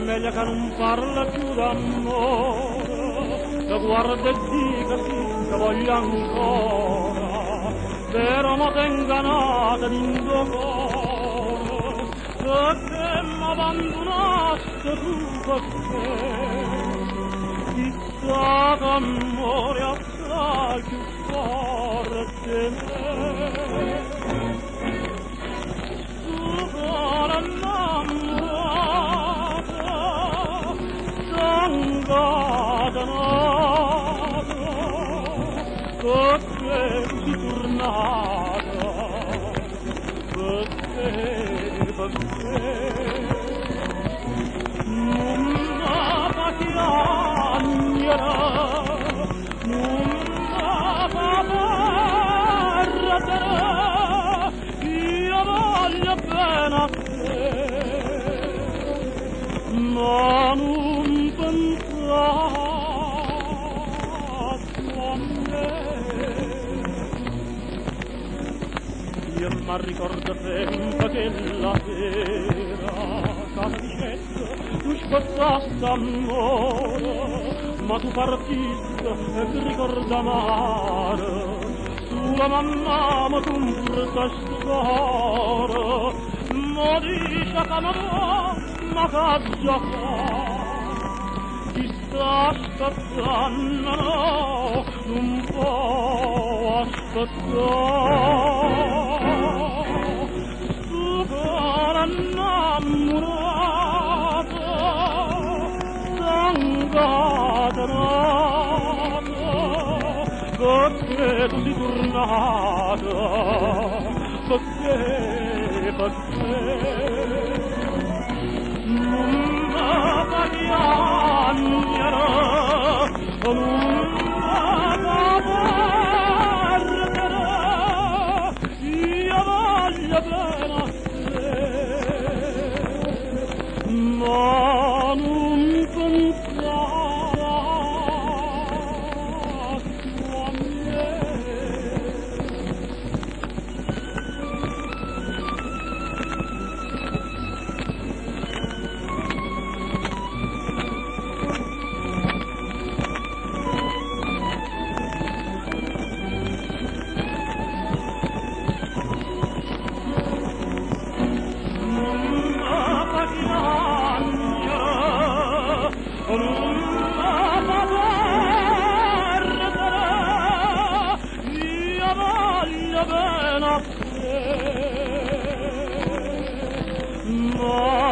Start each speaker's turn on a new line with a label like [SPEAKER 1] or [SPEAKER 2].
[SPEAKER 1] meglio che non parla più d'amore, che guarda e dica sì, che voglio ancora, però ma tenga nata d'indo cuore, perché m'abbandonaste tu perché, chissà che amore assai più forte me. Perché si tornata, perché non la chiagnera, non la perdere, io voglio bene a te, ma non pensare io mi ricordo sempre che la sera casa dicette tu spazzasti amore ma tu partiste e ti ricorda amare sulla mamma ma tu mi portasti cuore ma dice che ma che già fa ti sta aspettando non può aspettare innamorata, sangatanata, perché tu sei tornata, perché non la chiagnera, non la perdere, io voglio bene. Ma non pensare a me. Bene a te, ma